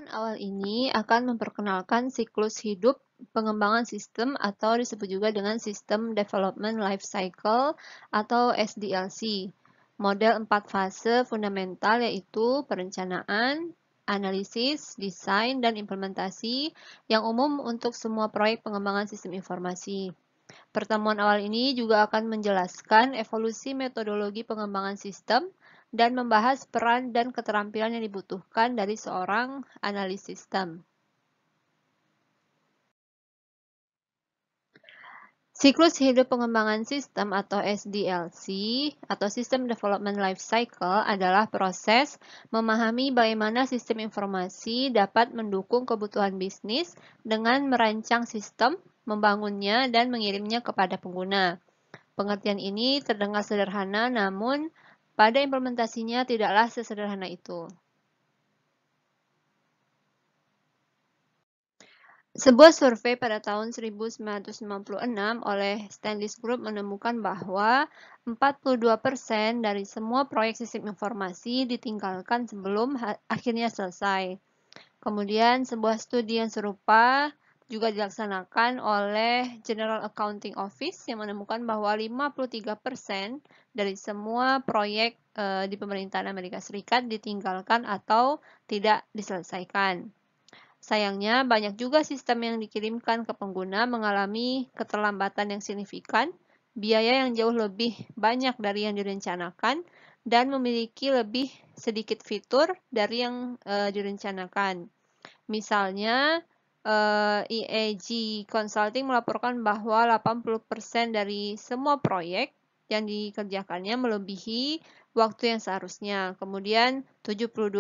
Pertemuan awal ini akan memperkenalkan siklus hidup pengembangan sistem atau disebut juga dengan System Development Life Cycle atau SDLC. Model 4 fase fundamental yaitu perencanaan, analisis, desain, dan implementasi yang umum untuk semua proyek pengembangan sistem informasi. Pertemuan awal ini juga akan menjelaskan evolusi metodologi pengembangan sistem dan membahas peran dan keterampilan yang dibutuhkan dari seorang analis sistem. Siklus hidup pengembangan sistem atau SDLC atau System Development Life Cycle adalah proses memahami bagaimana sistem informasi dapat mendukung kebutuhan bisnis dengan merancang sistem, membangunnya, dan mengirimnya kepada pengguna. Pengertian ini terdengar sederhana, namun pada implementasinya tidaklah sesederhana itu. Sebuah survei pada tahun 1996 oleh Standish Group menemukan bahwa 42% dari semua proyek sistem informasi ditinggalkan sebelum akhirnya selesai. Kemudian sebuah studi yang serupa juga dilaksanakan oleh General Accounting Office yang menemukan bahwa 53% dari semua proyek di pemerintahan Amerika Serikat ditinggalkan atau tidak diselesaikan. Sayangnya, banyak juga sistem yang dikirimkan ke pengguna mengalami keterlambatan yang signifikan, biaya yang jauh lebih banyak dari yang direncanakan, dan memiliki lebih sedikit fitur dari yang direncanakan. Misalnya, EAG Consulting melaporkan bahwa 80% dari semua proyek yang dikerjakannya melebihi waktu yang seharusnya. Kemudian 72%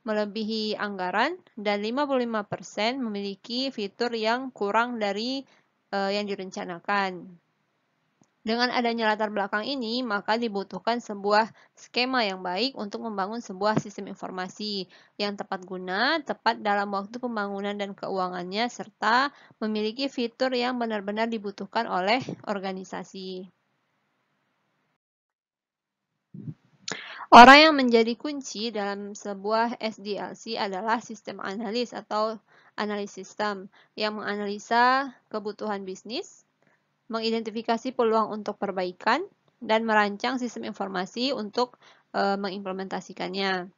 melebihi anggaran dan 55% memiliki fitur yang kurang dari yang direncanakan. Dengan adanya latar belakang ini, maka dibutuhkan sebuah skema yang baik untuk membangun sebuah sistem informasi yang tepat guna, tepat dalam waktu pembangunan dan keuangannya, serta memiliki fitur yang benar-benar dibutuhkan oleh organisasi. Orang yang menjadi kunci dalam sebuah SDLC adalah sistem analis atau analis sistem yang menganalisa kebutuhan bisnis, mengidentifikasi peluang untuk perbaikan, dan merancang sistem informasi untuk mengimplementasikannya.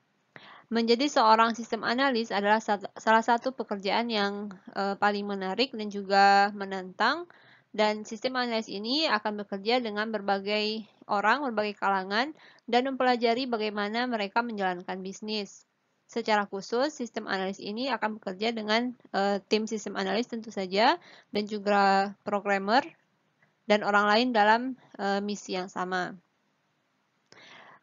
Menjadi seorang sistem analis adalah salah satu pekerjaan yang paling menarik dan juga menantang, dan sistem analis ini akan bekerja dengan berbagai orang, berbagai kalangan, dan mempelajari bagaimana mereka menjalankan bisnis. Secara khusus, sistem analis ini akan bekerja dengan tim sistem analis tentu saja, dan juga programmer, dan orang lain dalam misi yang sama.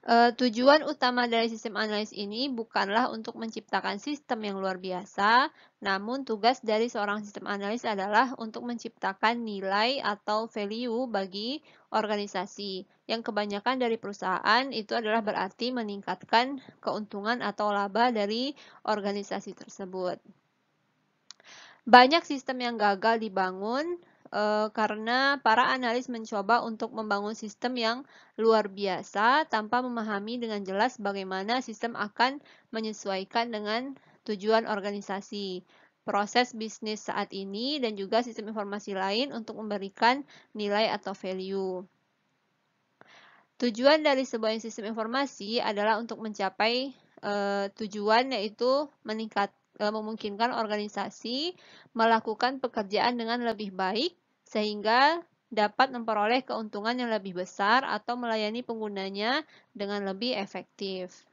Tujuan utama dari sistem analis ini bukanlah untuk menciptakan sistem yang luar biasa, namun tugas dari seorang sistem analis adalah untuk menciptakan nilai atau value bagi organisasi, yang kebanyakan dari perusahaan itu adalah berarti meningkatkan keuntungan atau laba dari organisasi tersebut. Banyak sistem yang gagal dibangun karena para analis mencoba untuk membangun sistem yang luar biasa tanpa memahami dengan jelas bagaimana sistem akan menyesuaikan dengan tujuan organisasi, proses bisnis saat ini, dan juga sistem informasi lain untuk memberikan nilai atau value. Tujuan dari sebuah sistem informasi adalah untuk mencapai tujuan, yaitu memungkinkan organisasi melakukan pekerjaan dengan lebih baik sehingga dapat memperoleh keuntungan yang lebih besar atau melayani penggunanya dengan lebih efektif.